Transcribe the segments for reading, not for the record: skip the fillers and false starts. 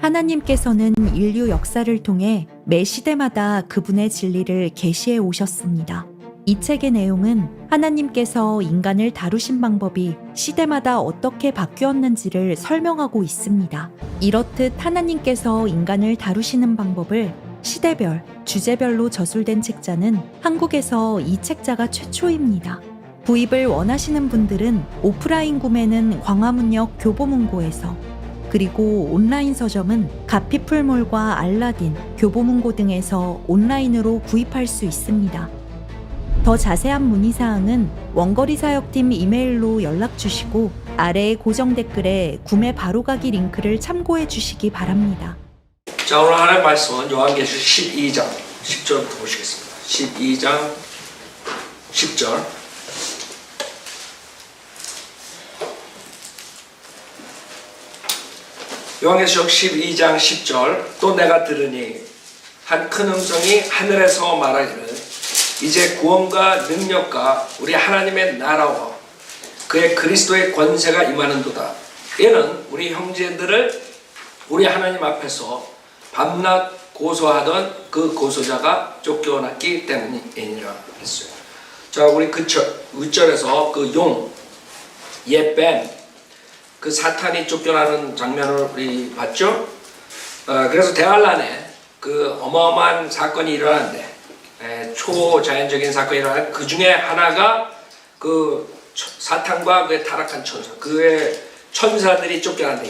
하나님께서는 인류 역사를 통해 매 시대마다 그분의 진리를 계시해 오셨습니다. 이 책의 내용은 하나님께서 인간을 다루신 방법이 시대마다 어떻게 바뀌었는지를 설명하고 있습니다. 이렇듯 하나님께서 인간을 다루시는 방법을 시대별, 주제별로 저술된 책자는 한국에서 이 책자가 최초입니다. 구입을 원하시는 분들은 오프라인 구매는 광화문역 교보문고에서, 그리고 온라인 서점은 가피풀몰과 알라딘, 교보문고 등에서 온라인으로 구입할 수 있습니다. 더 자세한 문의사항은 원거리 사역팀 이메일로 연락 주시고 아래의 고정 댓글에 구매 바로가기 링크를 참고해 주시기 바랍니다. 자, 오늘 하나님의 말씀은 요한계시록 12장 10절부터 보시겠습니다. 12장 10절. 요한계시록 12장 10절. 또 내가 들으니 한 큰 음성이 하늘에서 말하기를 이제 구원과 능력과 우리 하나님의 나라와 그의 그리스도의 권세가 임하는도다. 이는 우리 형제들을 우리 하나님 앞에서 밤낮 고소하던 그 고소자가 쫓겨났기 때문이니라 했어요. 자, 우리 윗절에서 그 용, 옛뱀, 그 사탄이 쫓겨나는 장면을 우리 봤죠? 그래서 대환란에 그 어마어마한 사건이 일어났는데, 초자연적인 사건이 일어났는데, 그 중에 하나가 그 사탄과 그의 타락한 천사, 그의 천사들이 쫓겨난다.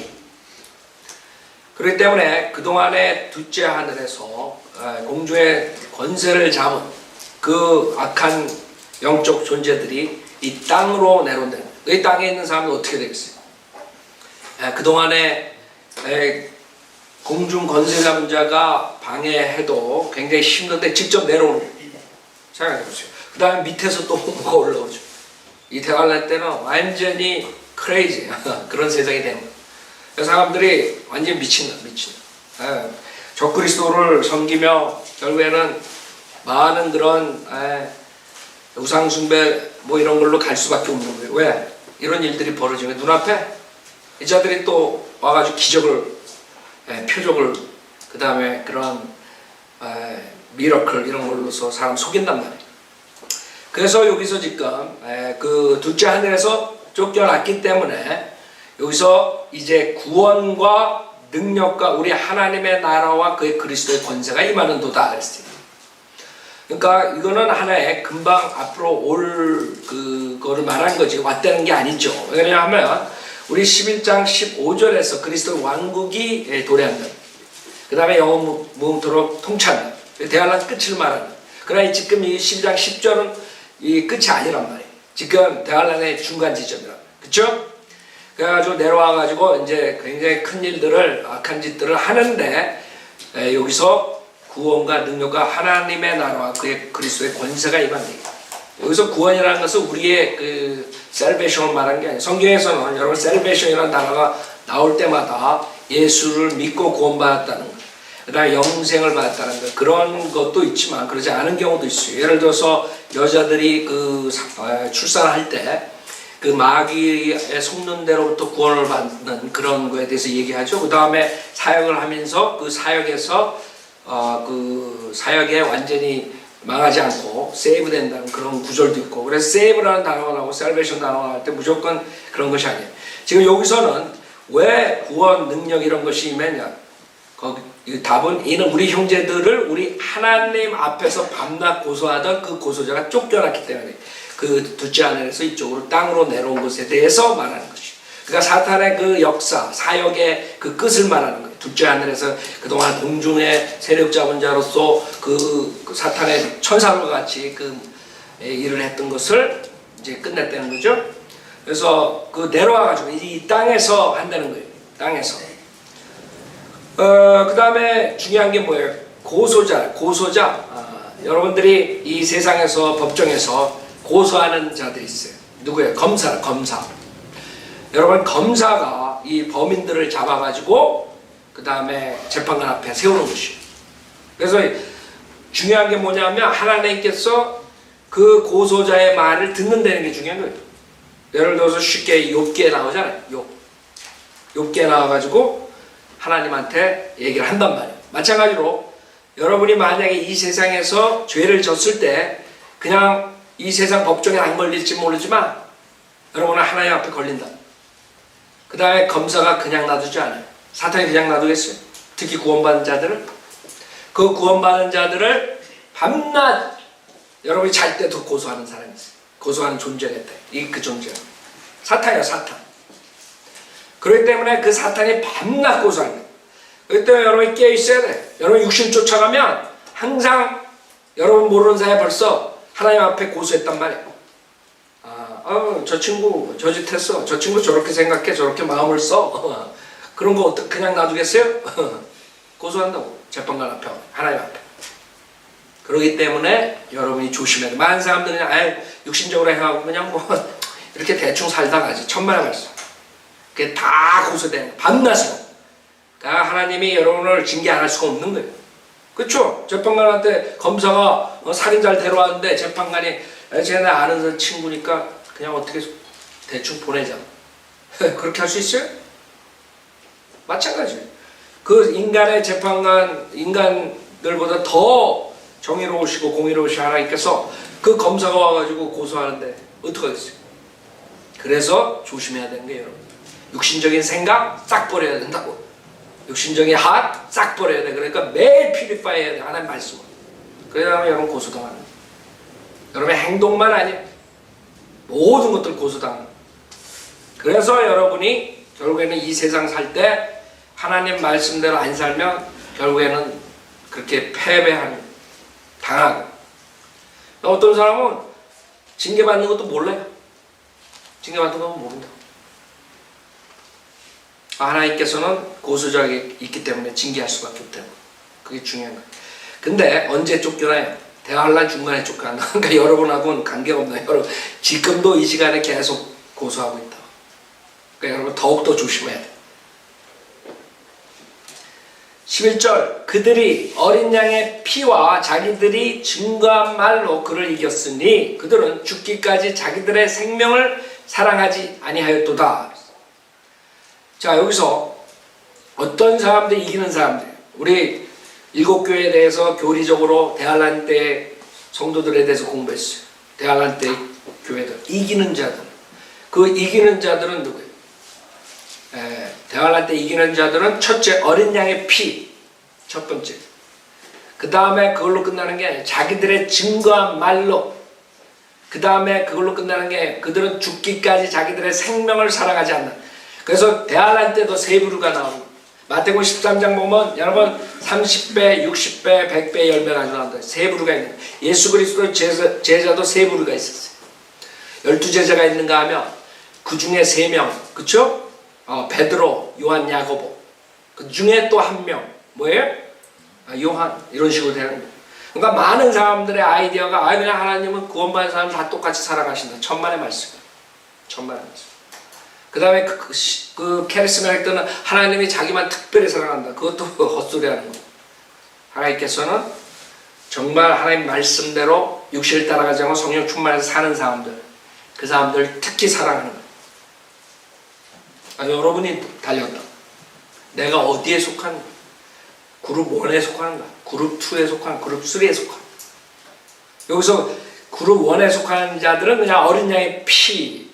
그렇기 때문에 그동안에 둘째 하늘에서 공주의 권세를 잡은 그 악한 영적 존재들이 이 땅으로 내려온다. 이 땅에 있는 사람은 어떻게 되겠어요? 그동안에 공중 권세 잡은 자가 방해해도 굉장히 힘든데 직접 내려오는 거예요. 생각해보세요. 그 다음에 밑에서 또 뭐가 올라오죠. 이 대환란 때는 완전히 크레이지 그런 세상이 되는 거예요. 사람들이 완전히 미친다. 적그리스도를 섬기며 결국에는 많은 그런 우상숭배 뭐 이런 걸로 갈 수밖에 없는 거예요. 왜? 이런 일들이 벌어지면 눈앞에 이 자들이 또 와가지고 기적을, 표적을, 그 다음에 그런 미러클 이런 걸로서 사람 속인단 말이에요. 그래서 여기서 지금 그 둘째 하늘에서 쫓겨났기 때문에 여기서 이제 구원과 능력과 우리 하나님의 나라와 그의 그리스도의 권세가 임하는도다 그랬어요. 그러니까 이거는 하나의 금방 앞으로 올 그거를 말한 거지 왔다는 게 아니죠. 왜냐하면 우리 11장 15절에서 그리스도 왕국이 도래한다. 그 다음에 영원 무궁토록 통치한다. 대환란 끝을 말하는. 그러나 지금 이 12장 10절은 이 끝이 아니란 말이에요. 지금 대환란의 중간 지점이라. 그렇죠? 그래가지고 내려와가지고 이제 굉장히 큰 일들을, 악한 짓들을 하는데, 여기서 구원과 능력과 하나님의 나라와 그의 그리스도의 권세가 임한다. 여기서 구원이라는 것은 우리의 그 셀베이션을 말한 게 아니에요. 성경에서는 여러분 셀베이션이라는 단어가 나올 때마다 예수를 믿고 구원받았다는 것, 그 다음에 영생을 받았다는 것, 그런 것도 있지만 그러지 않은 경우도 있어요. 예를 들어서 여자들이 그 출산할 때 그 마귀의 속는 대로부터 구원을 받는 그런 거에 대해서 얘기하죠. 그 다음에 사역을 하면서 그 사역에서 그 사역에 완전히 망하지 않고 세이브 된다는 그런 구절도 있고, 그래서 세이브라는 단어가 나오고 셀베이션 단어가 나올 때 무조건 그런 것이 아니에요. 지금 여기서는 왜 구원, 능력 이런 것이 임했냐? 이 답은 이는 우리 형제들을 우리 하나님 앞에서 밤낮 고소하던 그 고소자가 쫓겨났기 때문에 그 둘째 하늘에서 이쪽으로 땅으로 내려온 것에 대해서 말하는 것이죠. 그러니까 사탄의 그 역사, 사역의 그 끝을 말하는 거예요. 둘째 하늘에서 그동안 공중의 세력 잡은 자로서 그 사탄의 천사와 같이 그 일을 했던 것을 이제 끝냈다는 거죠. 그래서 그 내려와가지고 이 땅에서 한다는 거예요. 땅에서. 그 다음에 중요한 게 뭐예요? 고소자. 여러분들이 이 세상에서 법정에서 고소하는 자들이 있어요. 누구예요? 검사. 여러분 검사가 이 범인들을 잡아가지고 그 다음에 재판관 앞에 세우는 것이에요. 그래서 중요한 게 뭐냐면 하나님께서 그 고소자의 말을 듣는다는 게 중요한 거예요. 예를 들어서 쉽게 욥기에 나오잖아요. 욥기에 나와가지고 하나님한테 얘기를 한단 말이에요. 마찬가지로 여러분이 만약에 이 세상에서 죄를 졌을 때 그냥 이 세상 법정에 안 걸릴지 모르지만 여러분은 하나님 앞에 걸린다. 그 다음에 검사가 그냥 놔두지 않아요. 사탄이 그냥 놔두겠어요? 특히 구원받은 자들을. 그 구원받은 자들을 밤낮 여러분이 잘 때도 고소하는 사람이 있어요. 고소하는 존재가 있다. 이 그 존재가 사탄이야, 사탄. 그렇기 때문에 그 사탄이 밤낮 고소하는 거예요. 그렇기 때문에 여러분이 깨어 있어야 돼. 여러분 육신 쫓아가면 항상 여러분 모르는 사이에 벌써 하나님 앞에 고소했단 말이에요. 저 친구 저 짓 했어. 저 친구 저렇게 생각해. 저렇게 마음을 써. 그런 거 어떻게 그냥 놔두겠어요? 고소한다고. 재판관 앞에, 하나님 앞에. 그렇기 때문에 여러분이 조심해야 돼. 많은 사람들은 그냥 육신적으로 행하고 그냥 뭐 이렇게 대충 살다 가지. 천만의 말씀. 그게 다 고소되는 거예요. 밤낮으로. 그러니까 하나님이 여러분을 징계 안 할 수가 없는 거예요. 그렇죠? 재판관한테 검사가 살인자를 데려왔는데 재판관이 쟤네 아는 친구니까 그냥 어떻게 대충 보내자. 그렇게 할 수 있어요? 마찬가지예요. 그 인간의 재판관, 인간들보다 더 정의로우시고 공의로우신 하나님께서 그 검사가 와가지고 고소하는데 어떡하겠어요? 그래서 조심해야 되는 거예요, 여러분. 육신적인 생각 싹 버려야 된다고. 육신적인 핫 싹 버려야 돼. 그러니까 매일 퓨리파이 해야 돼. 하나님 말씀을. 그러다 보면 여러분 고소당하는 거예요. 여러분의 행동만 아니에요. 모든 것들 고소당하는 거예요. 그래서 여러분이 결국에는 이 세상 살 때 하나님 말씀대로 안 살면 결국에는 그렇게 패배하는, 당하고. 어떤 사람은 징계받는 것도 몰라요. 징계받는 건 모른다. 하나님께서는 고소자가 있기 때문에 징계할 수밖에 없다는 거예요. 그게 중요한 거예요. 근데 언제 쫓겨나요? 대환란 중간에 쫓겨난다. 그러니까 여러분하고는 관계가 없나요? 여러분 지금도 이 시간에 계속 고소하고 있다. 그러니까 여러분 더욱더 조심해야 돼요. 11절 그들이 어린 양의 피와 자기들이 증거한 말로 그를 이겼으니 그들은 죽기까지 자기들의 생명을 사랑하지 아니하였도다. 자, 여기서 어떤 사람들이 이기는 사람들, 우리 일곱 교회에 대해서 교리적으로 대환란 때 성도들에 대해서 공부했어요. 대환란 때 교회들 이기는 자들. 그 이기는 자들은 누구예요? 대환란 때 이기는 자들은 첫째 어린 양의 피, 첫 번째. 그 다음에 그걸로 끝나는 게 아니라 자기들의 증거한 말로. 그 다음에 그걸로 끝나는 게 그들은 죽기까지 자기들의 생명을 사랑하지 않는. 그래서 대환란 때도 세 부류가 나옵니다. 마태복음 13장 보면 여러분 30배, 60배, 100배 열매가 나온다. 세 부류가 있는 거예요. 예수 그리스도 제자도 세 부류가 있었어요. 12제자가 있는가 하면 그 중에 3명, 그쵸? 베드로, 요한, 야고보. 그 중에 또 한 명, 뭐예요? 요한. 이런 식으로 되는 거예요. 그러니까 많은 사람들의 아이디어가 그냥 하나님은 구원받은 사람 다 똑같이 살아가신다. 천만의 말씀. 천만의 말씀. 그 다음에 그 캐리스마 할 때는 하나님이 자기만 특별히 사랑한다. 그것도 헛소리 하는 거예요. 하나님께서는 정말 하나님 말씀대로 육신을 따라가지 않고 성령 충만해서 사는 사람들, 그 사람들 특히 사랑하는 거예요. 여러분이 달렸다. 내가 어디에 속하는가? 그룹 1에 속하는가? 그룹 2에 속하는가? 그룹 3에 속하는가? 여기서 그룹 1에 속하는 자들은 그냥 어린 양의 피,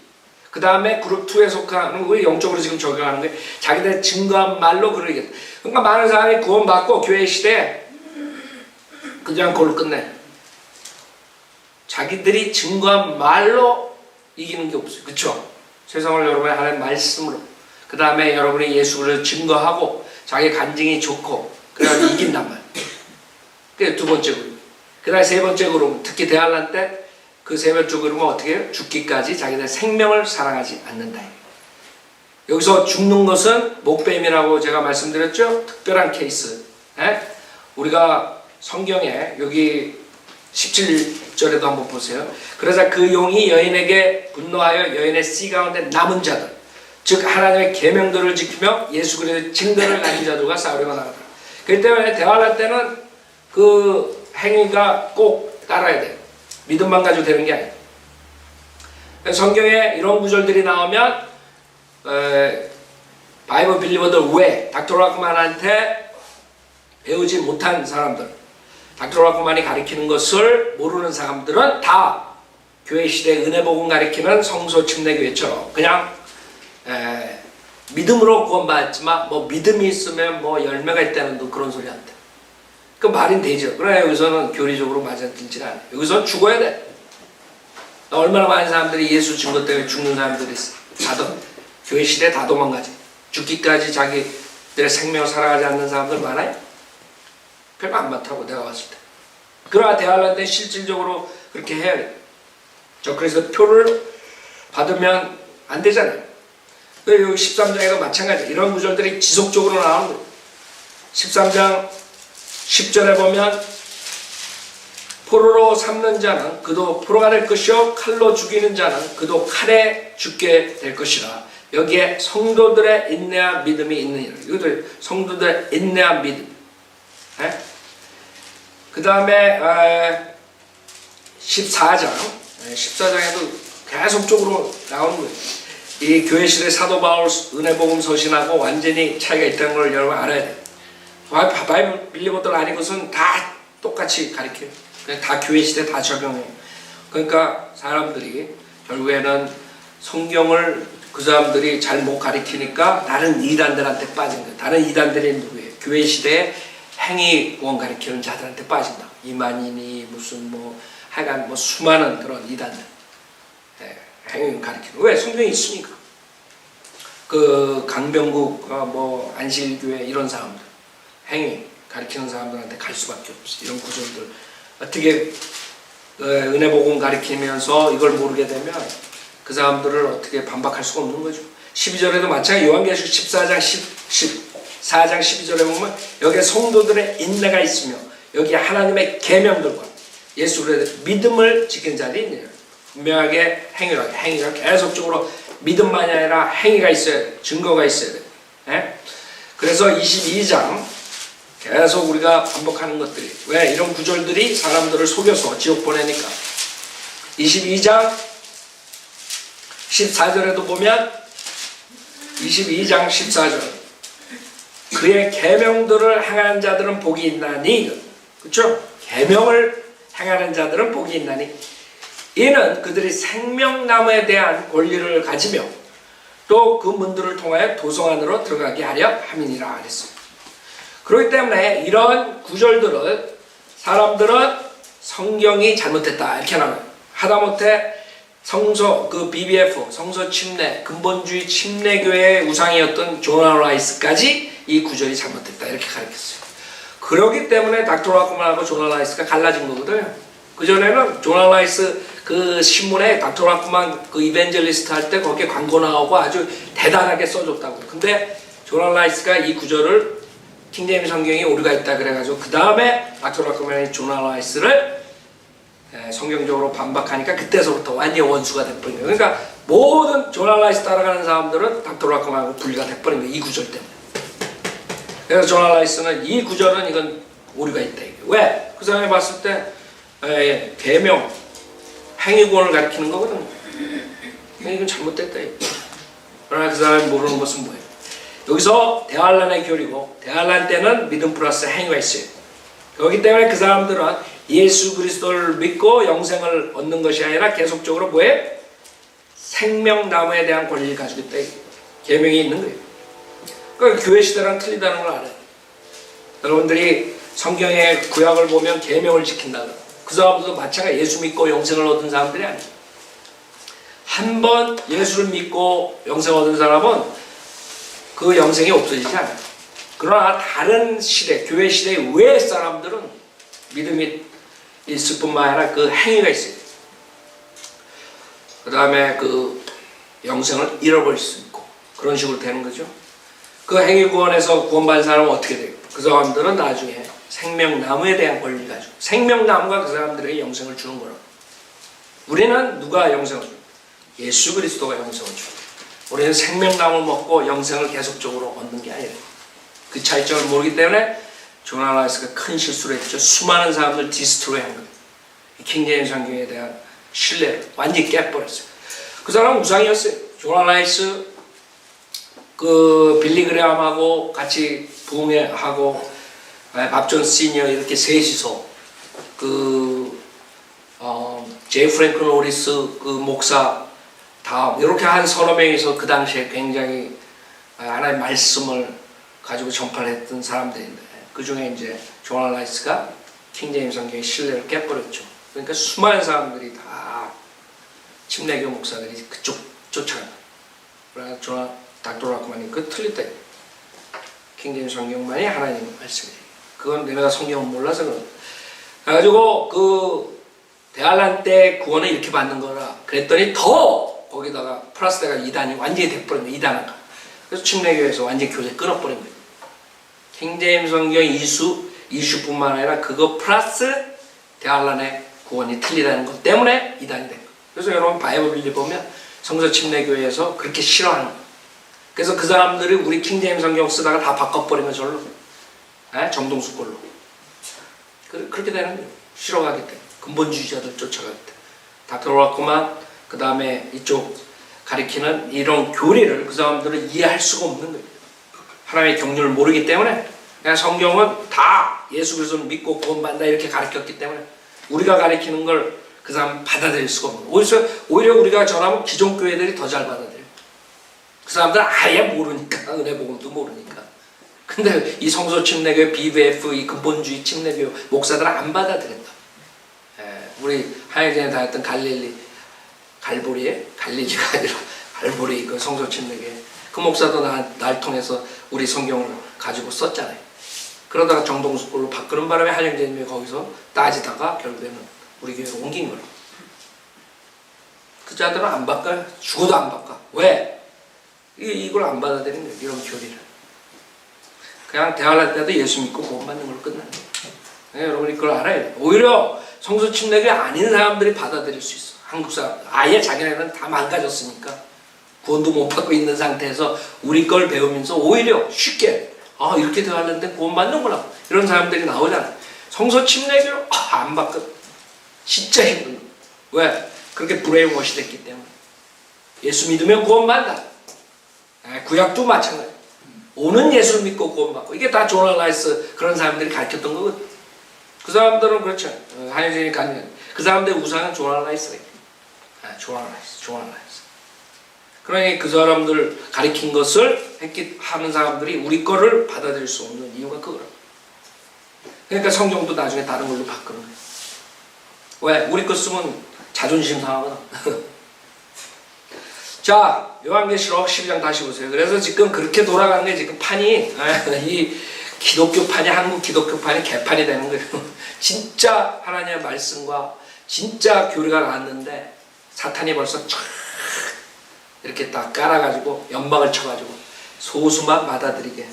그 다음에 그룹 2에 속하는 거 영적으로 지금 적용하는 거예요. 자기들 증거한 말로 그러겠다. 그러니까 많은 사람이 구원받고 교회 시대에 그냥 그걸로 끝내. 자기들이 증거한 말로 이기는 게 없어요. 그렇죠? 세상을 여러분의 하나님 말씀으로, 그 다음에 여러분이 예수를 증거하고 자기 간증이 좋고 그 다음에 이긴단 말이에요. 그게 두 번째 그룹. 그 다음에 세 번째 그룹, 특히 대환란 때 그 세 번째 그룹은 어떻게 해요? 죽기까지 자기들 생명을 사랑하지 않는다. 여기서 죽는 것은 목뱀이라고 제가 말씀드렸죠? 특별한 케이스. 우리가 성경에 여기 17절에도 한번 보세요. 그러자 그 용이 여인에게 분노하여 여인의 씨 가운데 남은 자들, 즉 하나님의 계명들을 지키며 예수 그리스도의 증거를 가진 자들과 싸우려고 나가더라. 그렇기 때문에 대환란 때는 그 행위가 꼭 따라야 돼요. 믿음만 가지고 되는 게 아니에요. 성경에 이런 구절들이 나오면 바이블 빌리버들 외에 닥터 락만한테 배우지 못한 사람들, 닥터 락만이 가리키는 것을 모르는 사람들은 다 교회 시대 은혜복음 가리키는 성소 침례교회처럼 그냥 믿음으로 구원받았지만 뭐 믿음이 있으면 뭐 열매가 있다는 그런 소리 한대. 그 말은 되죠. 그러나 여기서는 교리적으로 맞아들지 않아요. 여기서는 죽어야 돼. 얼마나 많은 사람들이 예수 증거 때문에 죽는 사람들이 있어. 교회 시대에 다 도망가지. 죽기까지 자기들의 생명을 살아가지 않는 사람들 많아요? 별로 안 많다고 내가 봤을 때. 그러나 대화할 때 실질적으로 그렇게 해야 돼. 그래서 표를 받으면 안 되잖아요. 여기 13장에도 마찬가지. 이런 구절들이 지속적으로 나오는 거예요. 13장 10절에 보면 포로로 삼는 자는 그도 포로가 될 것이요 칼로 죽이는 자는 그도 칼에 죽게 될 것이라. 여기에 성도들의 인내와 믿음이 있느니라. 이것도 성도들의 인내와 믿음. 그 다음에 14장에도 계속적으로 나오는 거예요. 이 교회 시대 사도 바울 은혜복음 서신하고 완전히 차이가 있다는 걸 여러분 알아야 돼요. 바이블 빌리버들 아니고선 다 똑같이 가르쳐요. 그냥 다 교회 시대 다 적용해요. 그러니까 사람들이 결국에는 성경을 그 사람들이 잘 못 가르치니까 다른 이단들한테 빠진 거예요. 다른 이단들이 누구예요? 교회 시대에 행위 구원 가르치는 자들한테 빠진다. 이만희니 무슨 뭐 하여간 뭐 수많은 그런 이단들 행위 가르치는. 왜? 성경이 있으니까. 그 강병국 뭐 안실교회 이런 사람들 행위 가르치는 사람들한테 갈 수밖에 없어. 이런 구절들 어떻게 은혜복음 가르치면서 이걸 모르게 되면 그 사람들을 어떻게 반박할 수가 없는 거죠. 12절에도 마찬가지. 요한계시록 14장 12절에 보면 여기에 성도들의 인내가 있으며 여기 하나님의 계명들과 예수 그리스도의 믿음을 지킨 자들이 있느냐. 분명하게 행위가 계속적으로 믿음만이 아니라 행위가 있어야 돼. 증거가 있어야 돼. 그래서 22장 계속 우리가 반복하는 것들이 왜 이런 구절들이 사람들을 속여서 지옥 보내니까. 22장 14절에도 보면 22장 14절 그의 계명들을 행하는 자들은 복이 있나니, 그렇죠? 계명을 행하는 자들은 복이 있나니 이는 그들이 생명나무에 대한 권리를 가지며 또 그 문들을 통하여 도성 안으로 들어가게 하려 함이니라 그랬습니다. 그렇기 때문에 이런 구절들을 사람들은 성경이 잘못됐다 이렇게 나와요. 하다못해 성소 그 BBF 성소 침례 근본주의 침례교회의 우상이었던 조나 라이스까지 이 구절이 잘못됐다 이렇게 가르쳤어요. 그렇기 때문에 닥터 락만하고 조나 라이스가 갈라진 거거든요. 그 전에는 조나 라이스 그 신문에 닥터 락만 그 이벤젤리스트 할 때 거기에 광고 나오고 아주 대단하게 써줬다고. 근데 조나 라이스가 이 구절을 킹제임스 성경이 오류가 있다 그래가지고 그 다음에 닥터 락만이 조나 라이스를 성경적으로 반박하니까 그때서부터 완전 원수가 돼버린 거예요. 그러니까 모든 조나 라이스 따라가는 사람들은 닥터 락만하고 분리가 돼버린 거예요. 이 구절 때문에. 그래서 조나 라이스는 이 구절은 이건 오류가 있다. 왜? 그 사람이 봤을 때 계명 행위구원을 가리키는 거거든요. 이건 잘못됐다. 그러나 그 사람이 모르는 것은 뭐예요? 여기서 대환란의 교리고 대환란 때는 믿음 플러스 행위가 있어요. 그렇기 때문에 그 사람들은 예수 그리스도를 믿고 영생을 얻는 것이 아니라 계속적으로 뭐예요? 생명나무에 대한 권리를 가지고 있다. 계명이 있는 거예요. 그러니까 교회 시대랑 틀리다는 걸 알아요. 여러분들이 성경의 구약을 보면 계명을 지킨다. 그 사람들도 마찬가지 예수 믿고 영생을 얻은 사람들이 아니에요. 한 번 예수를 믿고 영생 얻은 사람은 그 영생이 없어지지 않아요. 그러나 다른 시대, 교회 시대 외의 사람들은 믿음이 있을 뿐만 아니라 그 행위가 있어요. 그 다음에 그 영생을 잃어버릴 수 있고 그런 식으로 되는 거죠. 그 행위 구원에서 구원받은 사람은 어떻게 돼요? 그 사람들은 나중에 생명나무에 대한 권리를 가지고 생명나무가 그 사람들에게 영생을 주는 거라고. 우리는 누가 영생을 줍니까? 예수 그리스도가 영생을 주고 우리는 생명나무를 먹고 영생을 계속적으로 얻는 게 아니라 그 차이점을 모르기 때문에 조나 라이스가 큰 실수를 했죠. 수많은 사람들 디스트로이 한 거예요. 킹제임스 성경에 대한 신뢰를 완전히 깨버렸어요. 그 사람은 우상이었어요. 조나 라이스 그 빌리 그레함하고 같이 부흥회하고 밥존 시니어 이렇게 셋이서 제이 프랭클 노리스 그 목사 다음 이렇게 한 서너 명이서 그 당시에 굉장히 하나의 말씀을 가지고 전파를 했던 사람들인데 그 중에 이제 조나 라이스가 킹제임스 성경의 신뢰를 깨버렸죠. 그러니까 수많은 사람들이 다 침례교 목사들이 그쪽 쫓아간다. 그러나 조나 닥터 라크만이 그 틀렸다. 킹제임스 성경만이 하나님 말씀이에요. 그건 내가 성경을 몰라서 그런. 그래가지고 그 대환란 때 구원을 이렇게 받는 거라 그랬더니 더 거기다가 플러스 내가 이단이 완전히 돼버린 거예요. 이단화가. 그래서 침례교에서 완전히 교제 끊어버린 거예요. 킹제임스 성경 이슈뿐만 아니라 그거 플러스 대환란의 구원이 틀리다는 것 때문에 이단이 된 거예요. 그래서 여러분 바이블을 보면 성서 침례교회에서 그렇게 싫어하는 거예요. 그래서 그 사람들이 우리 킹제임스 성경 쓰다가 다 바꿔버린 거 절로. 정동수 걸로. 그렇게 되는 거예요. 싫어가기 때문에. 근본주의자들 쫓아가기 때문에. 닥터 라크만 그 다음에 이쪽 가리키는 이런 교리를 그 사람들은 이해할 수가 없는 거예요. 하나님의 경륜을 모르기 때문에 그냥 성경은 다 예수 그리스도를 믿고 구원받는다 이렇게 가르쳤기 때문에 우리가 가르치는 걸 그 사람 받아들일 수가 없는 거예요. 오히려 우리가 전하면 기존 교회들이 더 잘 받아들여요. 그 사람들은 아예 모르니까 은혜복음도 모르니까. 근데 이 성서 침례교, BVF, 이 근본주의 침례교 목사들은 안 받아들인다. 우리 하영전에 다녔던 갈릴리가 아니라 갈보리 그 성서 침례교회 그 목사도 날 통해서 우리 성경을 가지고 썼잖아요. 그러다가 정동수 걸로 바꾸는 바람에 한영재님이 거기서 따지다가 결국에는 우리 교회로 옮긴 거예요. 그 자들은 안 바꿔요. 죽어도 안 바꿔. 왜? 이걸 안 받아들이는 거예요. 이런 교리를. 그냥 대화할 때도 예수 믿고 구원받는 걸로 끝나는 거예요. 여러분이 그걸 알아야 돼요. 오히려 성서 침례교회 아닌 사람들이 받아들일 수 있어. 한국 사람 아예 자기네는 다 망가졌으니까 구원도 못 받고 있는 상태에서 우리 걸 배우면서 오히려 쉽게 이렇게 대화하는데 구원받는구나 이런 사람들이 나오잖아요. 성서 침례교 안 받거든. 진짜 힘든 거. 왜? 그렇게 브레인워시 됐기 때문에. 예수 믿으면 구원받는다. 구약도 마찬가지. 오는 예수를 믿고 구원받고 이게 다 조나 라이스 그런 사람들이 가르쳤던 거거든. 그 사람들은 그렇죠. 한유진이 가는 그 사람들의 우상은 조나 라이스래. 조나 라이스. 그러니 그 사람들 가르친 것을 하는 사람들이 우리 거를 받아들일 수 없는 이유가 그거라. 그러니까 성경도 나중에 다른 걸로 바꾸는 거예요. 왜? 우리 거 쓰면 자존심 상하거든. 자, 요한계시록 12장 다시 보세요. 그래서 지금 그렇게 돌아가는 게 지금 판이 이 기독교판이 한국 기독교판이 개판이 되는 거예요. 진짜 하나님의 말씀과 진짜 교리가 나왔는데 사탄이 벌써 쫙 이렇게 딱 깔아가지고 연막을 쳐가지고 소수만 받아들이게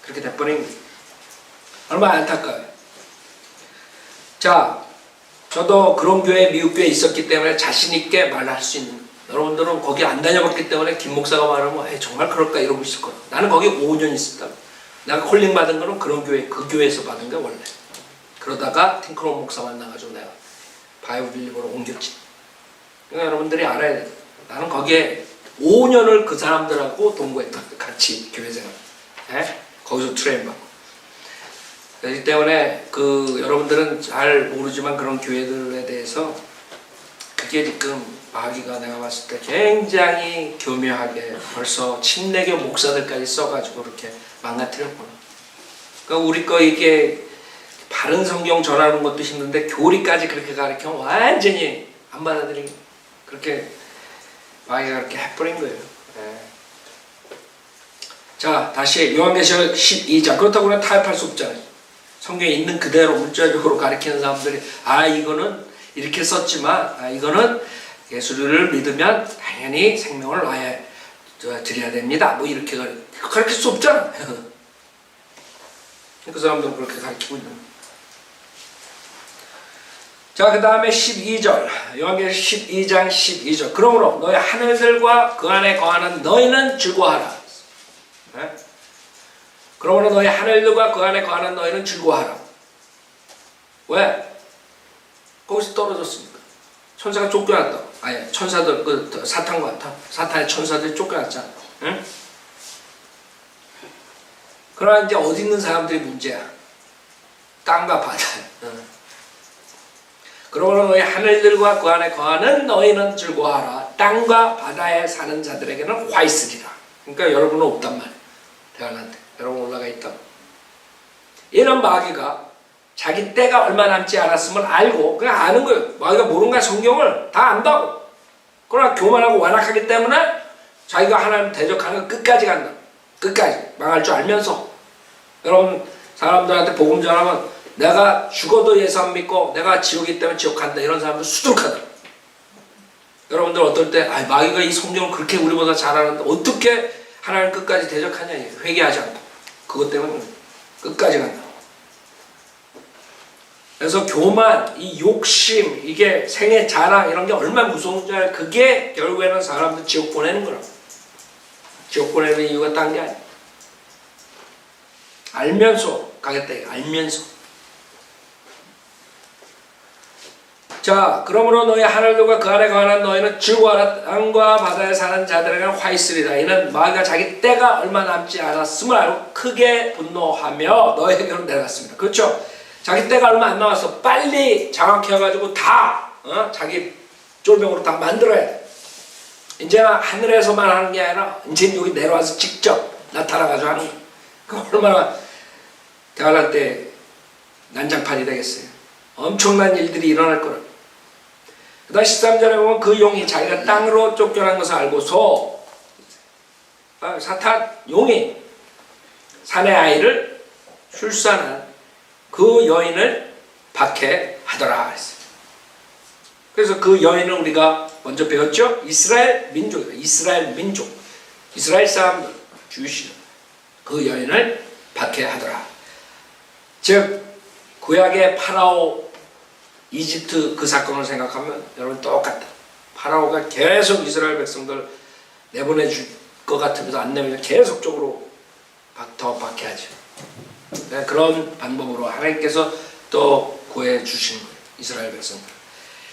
그렇게 돼버린 거예요. 얼마나 안타까워요. 자, 저도 그런 교회 미국 교회에 있었기 때문에 자신 있게 말할 수 있는 거예요. 여러분들은 거기 안 다녀봤기 때문에 김 목사가 말하면 정말 그럴까 이러고 있을 거예요. 나는 거기 5년 있었다. 내가 콜링 받은 거는 그런 교회, 그 교회에서 받은 게 원래. 그러다가 팅크론 목사 만나가지고 내가 바이블 빌리버로 옮겼지. 그러니까 여러분들이 알아야 돼요. 나는 거기에 5년을 그 사람들하고 동거했다. 같이 교회 생활. 거기서 트레인 받고. 그렇기 때문에 여러분들은 잘 모르지만 그런 교회들에 대해서 그게 지금 마귀가 내가 봤을 때 굉장히 교묘하게 벌써 침례교 목사들까지 써가지고 그렇게 망가뜨렸구나. 그러니까 우리 거 이게 바른 성경 전하는 것도 힘든데 교리까지 그렇게 가르치면 완전히 안 받아들이고 그렇게 마귀가 그렇게 해버린 거예요. 자, 다시 요한계시록 12장. 그렇다고 그냥 타협할 수 없잖아요. 성경에 있는 그대로 문자적으로 가르치는 사람들이 이거는 이렇게 썼지만 이거는 예수를 믿으면 당연히 생명을 드려야 됩니다. 뭐 이렇게 가르칠 수 없잖아. 그 사람들은 그렇게 가르치고 있는 거예요. 자, 그 다음에 12절 요한계시록 12장 12절. 그러므로 너희 하늘들과 그 안에 거하는 너희는 즐거워하라. 그러므로 너희 하늘들과 그 안에 거하는 너희는 즐거워하라. 왜? 거기서 떨어졌으니까. 천사가 쫓겨났다. 천사들 사탄의 천사들이 쫓겨났잖아. 응? 그러나 이제 어디 있는 사람들이 문제야. 땅과 바다. 그러므로 너희 하늘들과 그 안에 거하는 너희는 즐거워하라. 땅과 바다에 사는 자들에게는 화 있으리라. 그러니까 여러분은 없단 말이에요. 대안한테. 여러분 올라가 있다. 이런 마귀가 자기 때가 얼마 남지 않았음을 알고 그냥 아는 거예요. 마귀가 모르는 성경을 다 안다고. 그러나 교만하고 완악하기 때문에 자기가 하나님 대적하는 거 끝까지 간다. 끝까지 망할 줄 알면서. 여러분 사람들한테 복음 전하면 내가 죽어도 예수 안 믿고 내가 지옥이기 때문에 지옥 간다 이런 사람들 수두룩하다. 여러분들 어떨 때 마귀가 이 성경을 그렇게 우리보다 잘 아는데 어떻게 하나님 끝까지 대적하냐. 회개하지 않고 그것 때문에 끝까지 간다. 그래서 교만, 이 욕심, 이게 생애 자랑 이런 게 얼마나 무서운 줄 알아요. 그게 결국에는 사람들 지옥 보내는 거라고. 지옥 보내는 이유가 딴 게 아니야. 알면서 가겠다. 알면서. 자, 그러므로 너희 하늘들과 그 안에 거하는 너희는 즐거워하라. 땅과 바다에 사는 자들에게는 화 있으리라. 이는 마귀가 자기 때가 얼마 남지 않았음을 알고 크게 분노하며 너희에게로 내려갔습니다. 그렇죠? 자기 때가 얼마 안 남았어. 빨리 장악해가지고 다 자기 쫄병으로 다 만들어야 돼. 이제는 하늘에서만 하는 게 아니라 이제 여기 내려와서 직접 나타나가지고 하는 거야. 그 얼마나 대환란 때 난장판이 되겠어요. 엄청난 일들이 일어날 거라. 그 다음 13절에 보면 그 용이 자기가 땅으로 쫓겨난 것을 알고서 사탄 용이 사내 아이를 출산한 그 여인을 박해하더라 했어요. 그래서 그 여인은 우리가 먼저 배웠죠? 이스라엘 민족이다. 이스라엘 민족. 이스라엘 사람들, 주시는 그 여인을 박해하더라. 즉 구약의 파라오 이집트 그 사건을 생각하면 여러분 똑같다. 파라오가 계속 이스라엘 백성들 내보내줄 것 같으면서 안 내면 계속적으로 더 박해하죠. 네, 그런 방법으로 하나님께서 또 구해 주신 거예요. 이스라엘 백성들.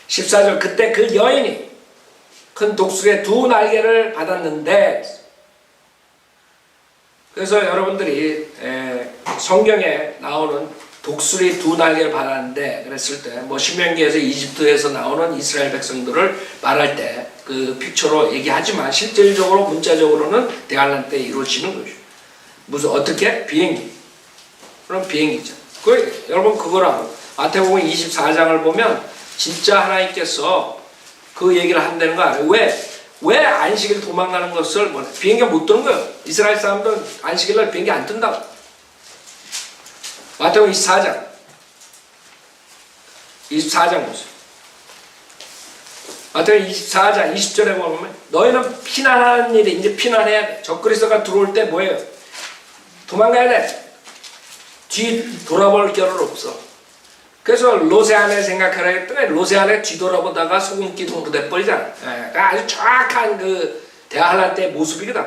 14절 그때 그 여인이 큰 독수리의 두 날개를 받았는데 그래서 여러분들이 성경에 나오는 독수리 두 날개를 받았는데 그랬을 때 뭐 신명기에서 이집트에서 나오는 이스라엘 백성들을 말할 때 그 픽처로 얘기하지만 실질적으로 문자적으로는 대환란 때 이루어지는 거죠. 무슨 어떻게? 비행기. 그럼 비행기죠. 여러분 그거랑 마태복음 24장을 보면 진짜 하나님께서 그 얘기를 한다는 거 알아요. 왜 안식일 도망가는 것을 비행기가 못 뜨는 거예요. 이스라엘 사람들은 안식일 날 비행기 안 뜬다고. 마태복음 24장 24장 보세요. 마태복음 24장 20절에 보면 너희는 피난하는 일이 이제 피난해야 돼. 적그리스도가 들어올 때 뭐예요? 도망가야 돼. 뒤 돌아볼 겨를 없어. 그래서 로세 안에 생각하라 했더니 로세 안에 뒤돌아보다가 소금 기둥으로 돼버리잖아. 아주 정확한 그 대환란 때 모습이거든.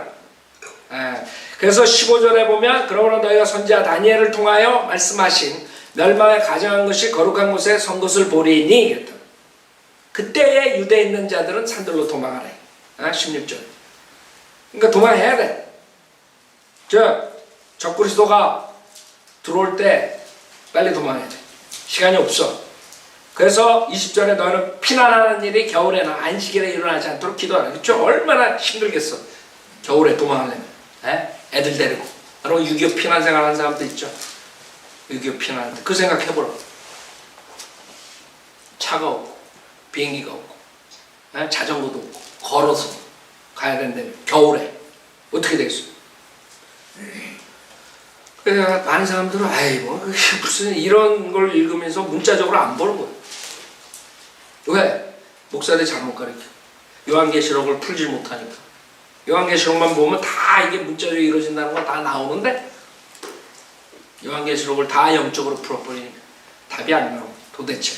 그래서 15절에 보면 그러므로 너희가 선지자 다니엘을 통하여 말씀하신 멸망에 가정한 것이 거룩한 곳에 선 것을 보리니 그때에 유대에 있는 자들은 산들로 도망하래. 16절. 그러니까 도망해야 돼. 적그리스도가 들어올 때 빨리 도망해야 돼. 시간이 없어. 그래서 20절에 너는 피난하는 일이 겨울에나 안식일에 일어나지 않도록 기도하라. 그렇죠? 얼마나 힘들겠어. 겨울에 도망하려면. 애들 데리고. 여러분 6.25 피난 생활하는 사람도 있죠. 6.25 피난하는데 그 생각해보라. 차가 없고 비행기가 없고 자전거도 없고 걸어서 가야 된다면 겨울에 어떻게 되겠어요? 그래서 많은 사람들은 무슨 이런 걸 읽으면서 문자적으로 안 보는 거예요. 왜? 목사들이 잘못 가르쳐. 요한계시록을 풀지 못하니까. 요한계시록만 보면 다 이게 문자적으로 이루어진다는 건 다 나오는데 요한계시록을 다 영적으로 풀어버리니까 답이 안 나오고 도대체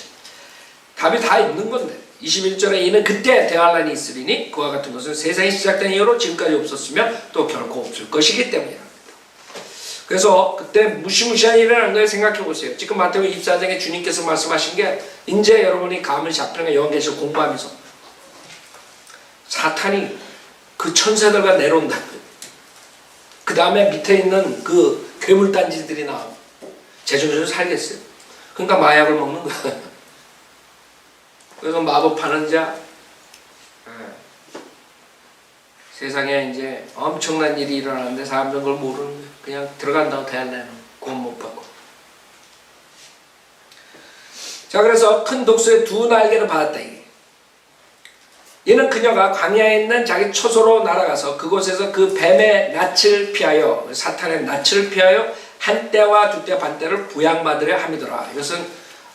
답이 다 있는 건데 21절에 이는 그때 대환란이 있으리니 그와 같은 것은 세상이 시작된 이후로 지금까지 없었으며 또 결코 없을 것이기 때문이다. 그래서 그때 무시무시한 일이라는 걸 생각해 보세요. 지금 마태복음 24장에 주님께서 말씀하신 게 이제 여러분이 감을 잡히는 요한계시록 공부하면서 사탄이 그 천사들과 내려온다. 그 다음에 밑에 있는 그 괴물단지들이 나오고 제정신으로 살겠어요. 그러니까 마약을 먹는 거야. 그래서 마법하는 자, 세상에 이제 엄청난 일이 일어나는데 사람들은 그걸 모르는 거예요. 그냥 들어간다고 대할래는 구원 못 받고. 자, 그래서 큰 독수리의 두 날개를 받았다. 이는 그녀가 광야에 있는 자기 초소로 날아가서 그곳에서 그 뱀의 낯을 피하여, 사탄의 낯을 피하여 한때와 두때 반때를 부양받으려 함이더라. 이것은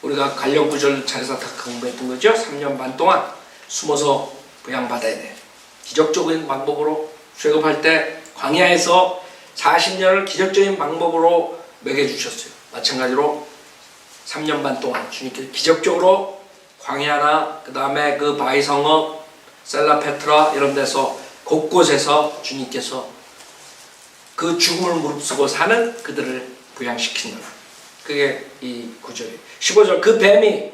우리가 관련 구절 차에서 다 공부했던 거죠. 3년 반 동안 숨어서 부양받아야 돼. 기적적인 방법으로 출애굽할 때 광야에서 40년을 기적적인 방법으로 먹여주셨어요. 마찬가지로 3년 반 동안 주님께서 기적적으로 광야나 그 다음에 그 바위성읍, 셀라페트라 이런 데서 곳곳에서 주님께서 그 죽음을 무릅쓰고 사는 그들을 부양시키느라. 그게 이 구절이에요. 15절 그 뱀이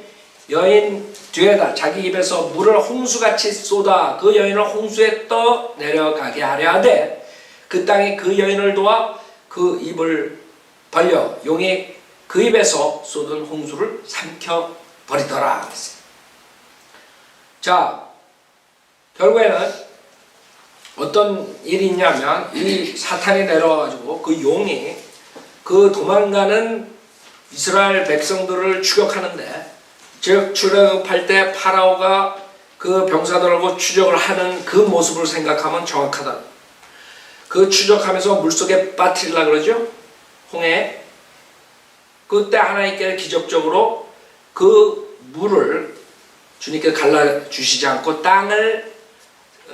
여인 뒤에다 자기 입에서 물을 홍수같이 쏟아 그 여인을 홍수에 떠 내려가게 하려 하되 그 땅이 그 여인을 도와 그 입을 벌려 용이 그 입에서 쏟은 홍수를 삼켜 버리더라. 자, 결국에는 어떤 일이 있냐면 이 사탄이 내려와가지고 그 용이 그 도망가는 이스라엘 백성들을 추격하는데, 즉 출애굽할 때 파라오가 그 병사들하고 추격을 하는 그 모습을 생각하면 정확하다. 그 추격하면서 물속에 빠뜨리려고 그러죠. 홍해. 그때 하나님께 기적적으로 그 물을 주님께 갈라주시지 않고 땅을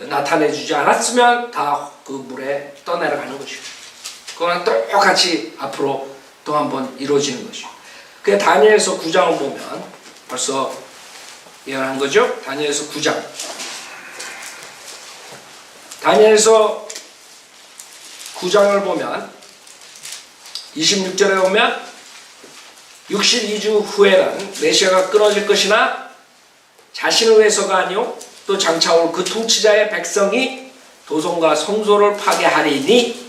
나타내주지 않았으면 다 그 물에 떠내려가는 것이고, 그거랑 똑같이 앞으로 또 한번 이루어지는 것이고. 그 다니엘서 9장을 보면 벌써 예언한 거죠. 다니엘서 9장. 다니엘서 9장을 보면 26절에 보면 62주 후에는 메시아가 끊어질 것이나 자신을 위해서가 아니요 또 장차 올 그 통치자의 백성이 도성과 성소를 파괴하리니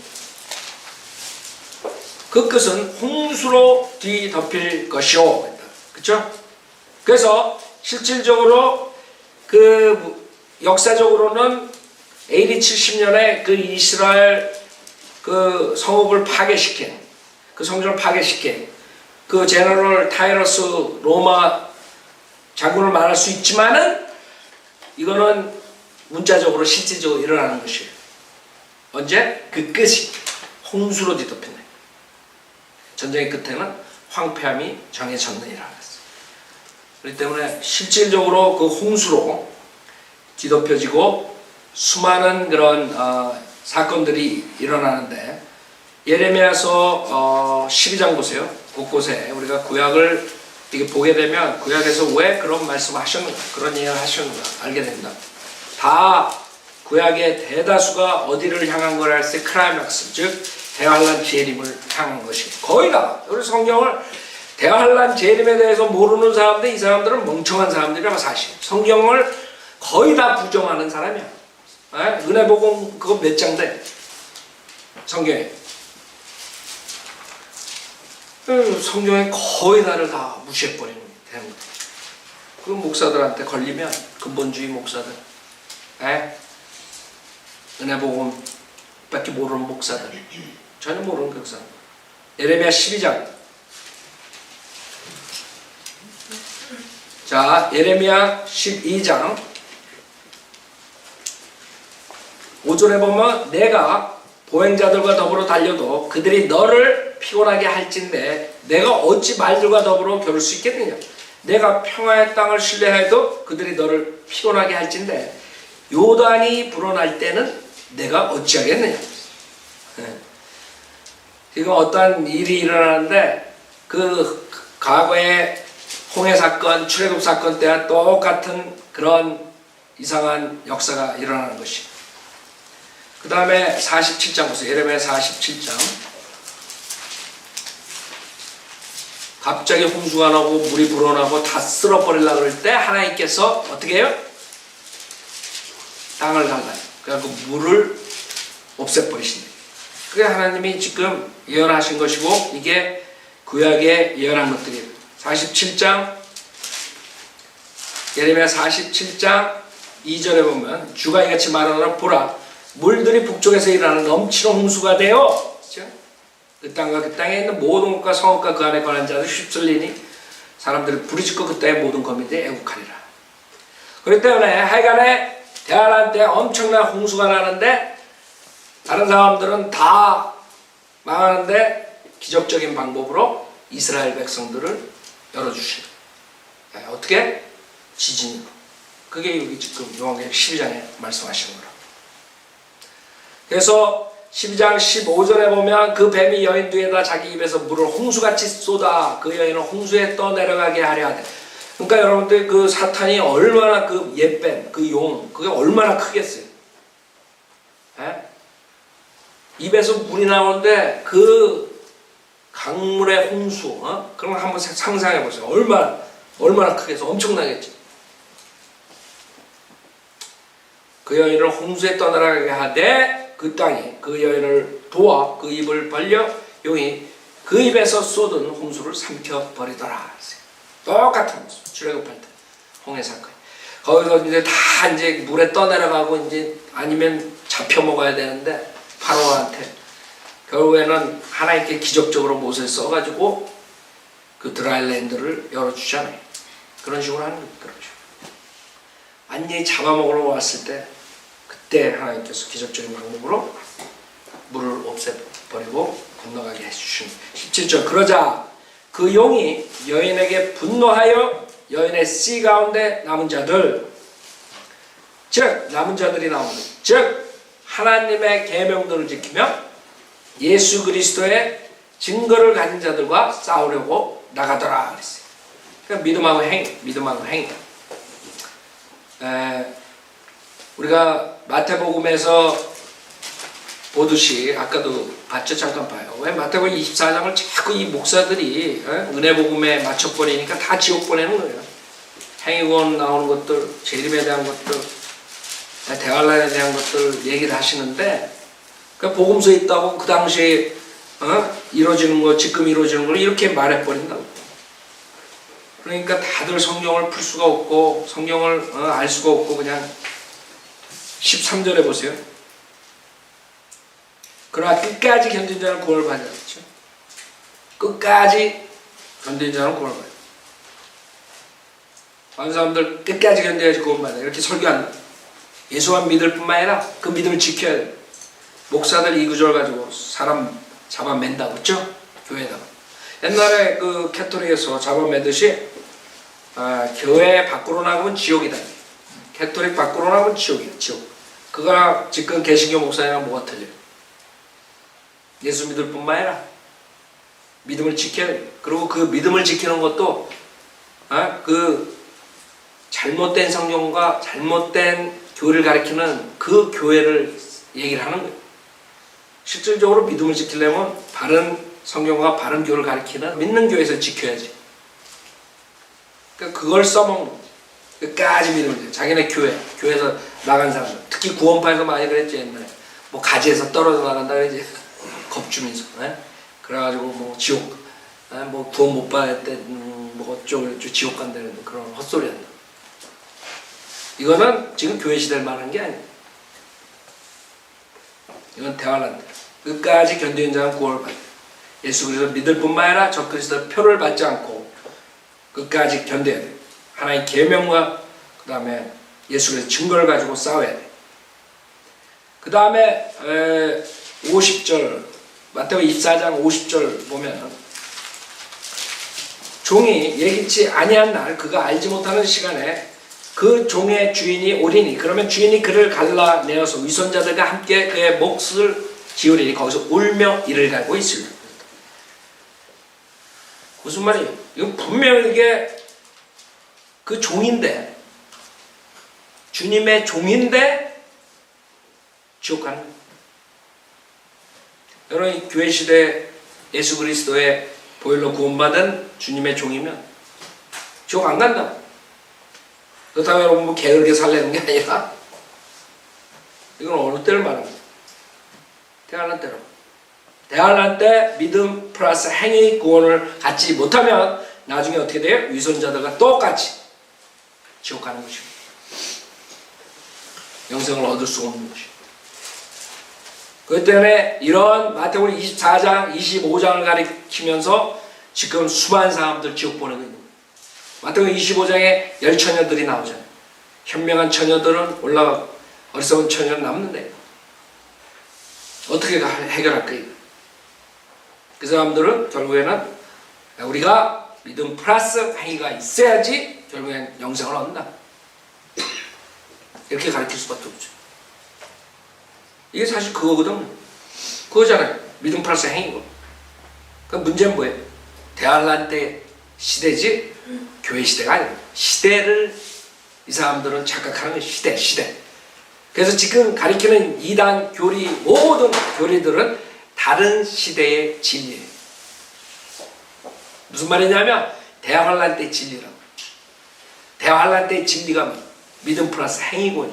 그 끝은 홍수로 뒤덮일 것이오. 그렇죠? 그래서 실질적으로 그 역사적으로는 AD 70년에 그 이스라엘 그 성읍을 파괴시킨, 그 성전을 파괴시킨 그 제너럴 타이러스 로마 장군을 말할 수 있지만은 이거는 문자적으로 실질적으로 일어나는 것이에요. 언제? 그 끝이 홍수로 뒤덮인다. 전쟁의 끝에는 황폐함이 정해졌느니라 그랬어요. 그렇기 때문에 실질적으로 그 홍수로 뒤덮여지고 수많은 그런 사건들이 일어나는데, 예레미야서 12장 보세요. 곳곳에 우리가 구약을 이게 보게 되면 구약에서 왜 그런 말씀을 하셨는가, 그런 얘기를 하셨는가 알게 됩니다. 다 구약의 대다수가 어디를 향한 거라 할때 크라이맥스, 즉 대환란 재림을 향한 것이 거의 다. 우리 성경을 대환란 재림에 대해서 모르는 사람들, 이 사람들은 멍청한 사람들이라고. 사실 성경을 거의 다 부정하는 사람이야. 은혜복음 그거 몇 장 돼? 성경에 성경의 거의 다를 다 무시해버리는 되는 거예요. 그 목사들한테 걸리면, 근본주의 목사들, 은혜복음 밖에 모르는 목사들, 전혀 모르는 그 사람. 예레미야 12장. 자, 예레미야 12장 5절에 보면 내가 보행자들과 더불어 달려도 그들이 너를 피곤하게 할진대 내가 어찌 말들과 더불어 겨룰 수 있겠느냐. 내가 평화의 땅을 신뢰해도 그들이 너를 피곤하게 할진대 요단이 불어날 때는 내가 어찌하겠느냐. 지금 어떠한 일이 일어나는데 그 과거의 홍해 사건, 출애굽 사건 때와 똑같은 그런 이상한 역사가 일어나는 것이. 그 다음에 47장 보세요. 예레미야 47장. 갑자기 홍수가 나고 물이 불어나고 다 쓸어버리려고 할 때 하나님께서 어떻게 해요? 땅을 갈라요. 그래갖고 물을 없애버리신다. 그게 하나님이 지금 예언하신 것이고 이게 구약에 예언한 것들이에요. 47장 예레미야 47장 2절에 보면 주가 이같이 말하노라 보라 물들이 북쪽에서 일어나는 넘치는 홍수가 되어 그 땅과 그 땅에 있는 모든 것과 성읍과 그 안에 관한 자들 휩쓸리니 사람들이 부르짖고 그 땅의 모든 거민들이 애국하리라. 그렇기 때문에 하여간에 대환란 때 엄청난 홍수가 나는데 다른 사람들은 다 망하는데 기적적인 방법으로 이스라엘 백성들을 열어주시는 어떻게? 지진으로. 그게 여기 지금 요한계시록 12장에 말씀하시는 거라. 그래서 12장 15절에 보면 그 뱀이 여인 뒤에다 자기 입에서 물을 홍수같이 쏟아 그 여인을 홍수에 떠내려가게 하려 하되. 그러니까 여러분들 그 사탄이 얼마나 그 옛뱀, 그 용, 그게 얼마나 크겠어요. 에? 입에서 물이 나오는데 그 강물의 홍수, 그런 거 한번 상상해 보세요. 얼마나 크겠어. 엄청나겠지. 그 여인을 홍수에 떠나가게 하되 그 땅이 그 여인을 도와 그 입을 벌려 용이 그 입에서 쏟은 홍수를 삼켜버리더라. 똑같은 홍수. 출애굽할 때 홍해 사건. 거기서 이제 다 이제 물에 떠내려가고 이제 아니면 잡혀 먹어야 되는데 파로한테 결국에는 하나님께 기적적으로 못을 써가지고 그 드라이랜드를 열어주잖아요. 그런 식으로 하는 거죠. 완전히 잡아먹으러 왔을 때 그때 하나님께서 기적적인 방법으로 물을 없애버리고 건너가게 해주시는 17절 그러자 그 용이 여인에게 분노하여 여인의 씨 가운데 남은 자들 즉 남은 자들이 나오는 즉 하나님의 계명들을 지키며 예수 그리스도의 증거를 가진 자들과 싸우려고 나가더라 그랬어요. 그러니까 믿음하고 행위. 우리가 마태복음에서 보듯이 아까도 봤죠. 잠깐 봐요. 왜 마태복음 24장을 자꾸 이 목사들이 은혜복음에 맞춰버리니까 다 지옥 보내는 거예요. 행위권 나오는 것들, 재림에 대한 것들, 대환란에 대한 것들 얘기를 하시는데 그 복음서에 있다고 그 당시에 이루어지는 거, 지금 이루어지는 걸 이렇게 말해버린다고. 그러니까 다들 성경을 풀 수가 없고 성경을 알 수가 없고 그냥 13절에 보세요. 그러나 끝까지 견딘 자는 구원을 받는다. 그렇죠? 끝까지 견딘 자는 구원을 받는다. 많은 사람들 끝까지 견뎌야지 구원받아. 이렇게 설교한다. 예수만 믿을 뿐만 아니라 그 믿음을 지켜야 돼. 목사들 이 구절 가지고 사람 잡아맨다고 했죠? 교회에다가. 옛날에 그 캐톨릭에서 잡아매듯이 교회 밖으로 나가면 지옥이다. 캐톨릭 밖으로 나가면 지옥이야. 지옥. 그거랑 지금 개신교 목사님이랑 뭐가 틀려요? 예수 믿을 뿐만 아니라 믿음을 지켜야 돼. 그리고 그 믿음을 지키는 것도 그 잘못된 성경과 잘못된 교회를 가리키는 그 교회를 얘기를 하는 거예요. 실질적으로 믿음을 지키려면 바른 성경과 바른 교회를 가리키는 믿는 교회에서 지켜야지. 그러니까 그걸 써먹는 거지. 끝까지 믿음을 지켜. 자기네 교회에서 나간 사람들. 특히 구원파에서 많이 그랬지 옛날에. 뭐 가지에서 떨어져 나간다 그러지. 겁주면서. 그래가지고 뭐 지옥. 뭐 구원 못 받을 때 뭐 어쩌고 지옥 간다는 그런 헛소리 한다. 이거는 지금 교회 시대를 말하는 게 아니에요. 이건 대환란다. 끝까지 견디는 자는 구원을 받아요. 예수 그리스도 믿을 뿐만 아니라 저 그리스도의 표를 받지 않고 끝까지 견뎌야 돼요. 하나님의 계명과 그 다음에 예수 그리스도의 증거를 가지고 싸워야 돼요. 그 다음에 50절 마태복음 24장 50절 보면 종이 예기치 아니한 날 그가 알지 못하는 시간에 그 종의 주인이 오리니 그러면 주인이 그를 갈라내어서 위선자들과 함께 그의 몫을 지으리니 거기서 울며 이를 갈고 있으리라. 무슨 말이에요? 이건 분명히 이게 그 종인데 주님의 종인데 지옥 가는 거예요. 여러분 교회 시대 예수 그리스도의 보혈로 구원받은 주님의 종이면 지옥 안 간다. 그렇다면 여러분 뭐 게으르게 살려는 게 아니라 이건 어느 때를 말합니다. 대환란 때로. 대환란 때 믿음 플러스 행위 구원을 갖지 못하면 나중에 어떻게 돼요? 위선자들과 똑같이 지옥 가는 것입니다. 영생을 얻을 수 없는 것입니다. 그렇기 때문에 이런 마태복음 24장, 25장을 가리키면서 지금 수많은 사람들 지옥 보내고 있는 거예요. 마태복음 25장에 열처녀들이 나오잖아요. 현명한 처녀들은 올라가고 어리석은 처녀는 남는데 어떻게 해결할 거예요? 그 사람들은 결국에는 우리가 믿음 플러스 행위가 있어야지 결국엔 영생을 얻는다. 이렇게 가르칠 수밖에 없죠. 이게 사실 그거거든. 그거잖아요. 믿음 플러스 행위고. 그 문제는 뭐예요? 대환란 때 시대지 교회 시대가 아니에요. 시대를 이 사람들은 착각하는 거예요. 시대. 그래서 지금 가리키는 이단 교리 모든 교리들은 다른 시대의 진리예요. 무슨 말이냐면 대환란 때 진리라고. 대환란 때 진리가 믿음 플러스 행위고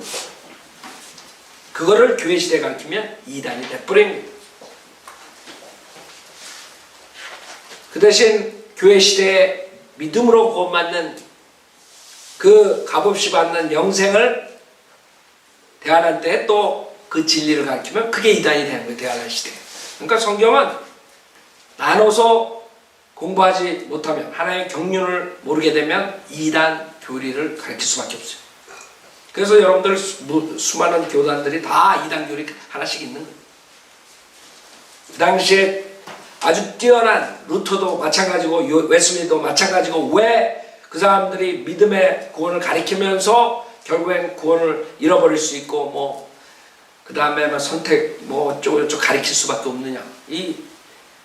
그거를 교회 시대에 가르치면 이단이 돼버린 거예요. 그 대신 교회 시대에 믿음으로 구원받는 그 값없이 받는 영생을 대환란 때 또 그 진리를 가르치면 그게 이단이 되는 거예요. 대환란 시대에. 그러니까 성경은 나눠서 공부하지 못하면 하나님의 경륜을 모르게 되면 이단 교리를 가르칠 수밖에 없어요. 그래서 여러분들 수많은 교단들이 다 이단 교리 하나씩 있는 거예요. 그 당시에 아주 뛰어난 루터도 마찬가지고 웨슬리도 마찬가지고 왜 그 사람들이 믿음의 구원을 가리키면서 결국엔 구원을 잃어버릴 수 있고 뭐 그 다음에 선택 뭐 어쩌고저쩌고 가리킬 수밖에 없느냐. 이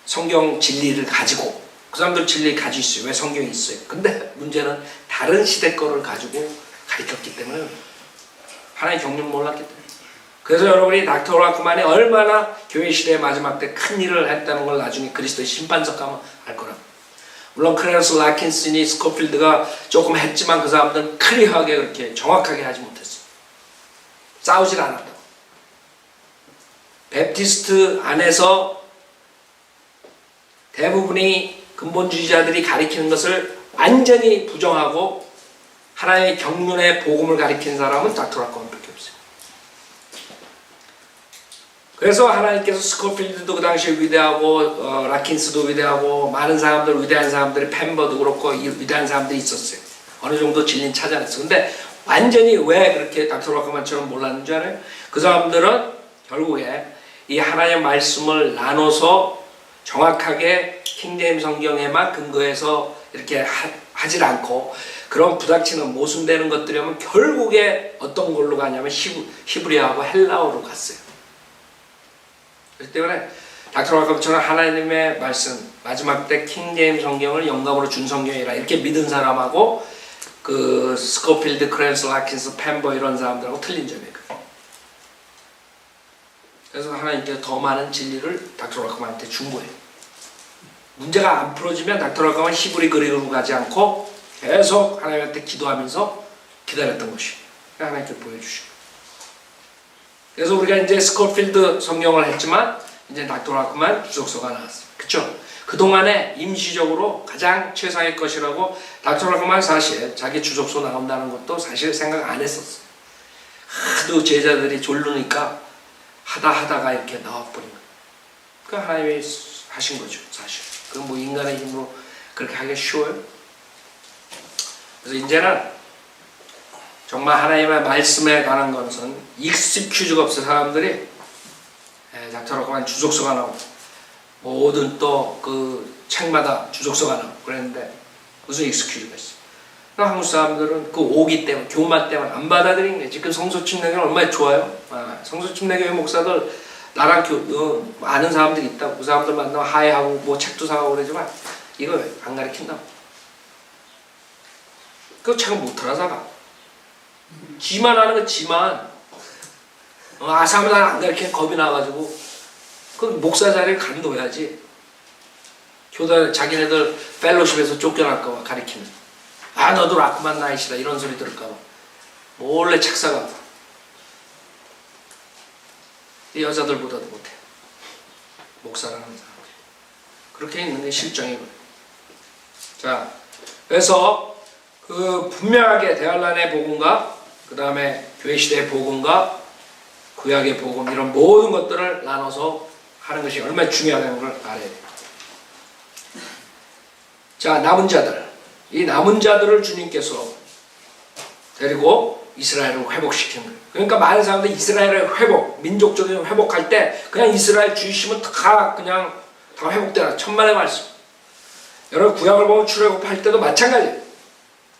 성경 진리를 가지고 그 사람들 진리 가지고 있어요. 왜 성경이 있어요. 근데 문제는 다른 시대 거를 가지고 가리켰기 때문에 하나의 경륜 몰랐기 때문에. 그래서 여러분이 닥터 오라크만이 얼마나 교회 시대의 마지막 때 큰 일을 했다는 걸 나중에 그리스도의 심판석 가면 알 거라고. 물론 크레너스 라킨슨이 스코필드가 조금 했지만 그 사람들은 클리어하게 그렇게 정확하게 하지 못했어요. 싸우질 않았다고. 베프티스트 안에서 대부분이 근본주의자들이 가리키는 것을 완전히 부정하고 하나의 경륜의 복음을 가리키는 사람은 닥터 오라크만밖에 없어요. 그래서 하나님께서 스코필드도 그 당시에 위대하고 라킨스도 위대하고 많은 사람들 위대한 사람들이 펜버도 그렇고 위대한 사람들이 있었어요. 어느 정도 진리는 찾아냈어요. 근데 완전히 왜 그렇게 닥터 오라크만처럼 몰랐는 줄 알아요? 그 사람들은 결국에 이 하나님의 말씀을 나눠서 정확하게 킹제임 성경에만 근거해서 이렇게 하질 않고 그런 부닥치는 모순되는 것들이 오면 결국에 어떤 걸로 가냐면 히브리어하고 헬라어로 갔어요. 그렇기 때문에 닥터 오라크만처럼 하나님의 말씀 마지막 때 킹제임 성경을 영감으로 준 성경이라 이렇게 믿은 사람하고 그 스코필드, 크랜스, 라킨스, 펜버 이런 사람들하고 틀린 점이에요. 그래서 하나님께서 더 많은 진리를 닥터 오라크만한테 준 거예요. 문제가 안 풀어지면 닥터 오라크만은 히브리 그리로 가지 않고 계속 하나님한테 기도하면서 기다렸던 것이 하나님께 보여주시고. 그래서 우리가 이제 스코필드 성경을 했지만 이제 닥터 오라크만 주석서가 나왔어요. 그쵸? 그동안에 임시적으로 가장 최상의 것이라고 닥터 오라크만 사실 자기 주석서 나온다는 것도 사실 생각 안 했었어요. 하도 제자들이 졸르니까 하다가 이렇게 나와버린 거예요. 그러니까 하나님이 하신 거죠, 사실. 그 뭐 인간의 힘으로 그렇게 하기가 쉬워요? 그래서 이제는 정말 하나님의 말씀에 관한 것은 익스큐즈가 없어요. 사람들이 닥터 오라크만 주석서가 나오고 모든 또 그 책마다 주석서가 나오고 그랬는데 무슨 익스큐즈가 있어요. 한국 사람들은 그 오기 때문에 교만 때문에 안 받아들이는 거예요. 지금 성소침례교는 얼마나 좋아요. 성소침례교회 목사들 나랑 아는 사람들이 있다고 그 사람들 만나면 하해하고 뭐 책도 사가고 그러지만 이거 안 가르친다고. 그거 참 못하나 사가. 지만 하는 거 지만 아사면 안 가르치는 겁이 나가지고 그 목사 자리를 간둬야지. 교단 자기네들 펠로십에서 쫓겨날까봐 가르치는. 너도 라크만 나이시다 이런 소리 들을까봐 몰래 책 사가고 이 여자들보다도 못해. 목사라는 사람. 그렇게 있는 게 실정이거든요. 자, 그래서 그 분명하게 대환란의 복음과 그 다음에 교회 시대의 복음과 구약의 복음 이런 모든 것들을 나눠서 하는 것이 얼마나 중요하다는 걸 알아야 돼요. 자, 남은 자들. 이 남은 자들을 주님께서 데리고 이스라엘을 회복시키는 거예요. 그러니까 많은 사람들이 이스라엘을 회복, 민족적인 회복할 때 그냥 이스라엘 주이시면 다 그냥 다 회복되라. 천만의 말씀. 여러분 구약을 보면 출애굽할 때도 마찬가지예요.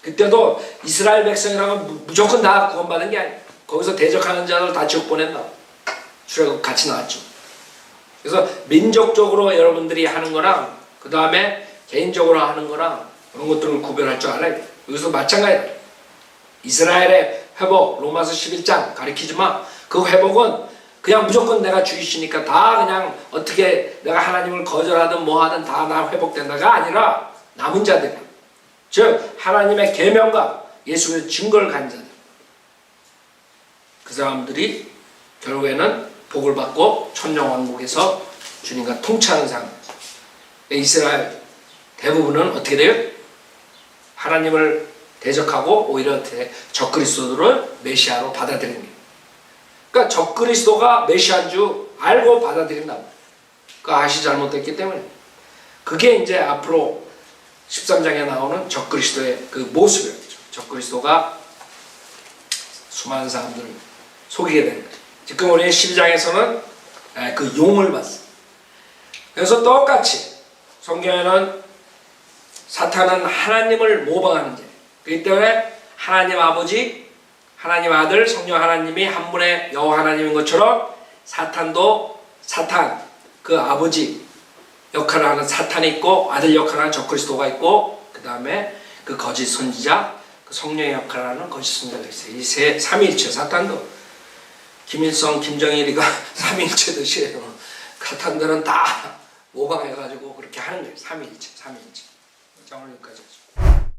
그때도 이스라엘 백성이라면 무조건 다 구원받은 게 아니에요. 거기서 대적하는 자들 다 지옥 보낸다. 출애굽 같이 나왔죠. 그래서 민족적으로 여러분들이 하는 거랑 그 다음에 개인적으로 하는 거랑 그런 것들을 구별할 줄 알아야 돼요. 여기서 마찬가지예요. 이스라엘의 회복, 로마서 11장 가리키지만 그 회복은 그냥 무조건 내가 주이시니까 다 그냥 어떻게 내가 하나님을 거절하든 뭐 하든 다 나 회복된다가 아니라 남은 자들, 즉 하나님의 계명과 예수의 증거를 가진 자들, 그 사람들이 결국에는 복을 받고 천년왕국에서 주님과 통치하는 사람. 이스라엘 대부분은 어떻게 돼요? 하나님을 대적하고 오히려 적그리스도를 메시아로 받아들이는 거예요. 그러니까 적그리스도가 메시아인 줄 알고 받아들인다. 그 아시 잘못됐기 때문에. 그게 이제 앞으로 13장에 나오는 적그리스도의 그 모습이에요. 적그리스도가 수많은 사람들을 속이게 되는 거죠. 지금 우리 12장에서는 그 용을 봤어요. 그래서 똑같이 성경에는 사탄은 하나님을 모방하는 자. 그렇기 때문에 하나님 아버지, 하나님 아들, 성령 하나님이 한 분의 여호와 하나님인 것처럼 사탄도 사탄, 그 아버지 역할을 하는 사탄이 있고 아들 역할을 하는 적그리스도가 있고 그 다음에 그 거짓 선지자, 그 성령의 역할을 하는 거짓 선지자가 있어요. 이 세 삼위일체 사탄도 김일성, 김정일이가 삼위일체듯이 사탄들은 다 모방해가지고 그렇게 하는 거예요. 삼위일체. 자, 오늘 여기까지 하죠.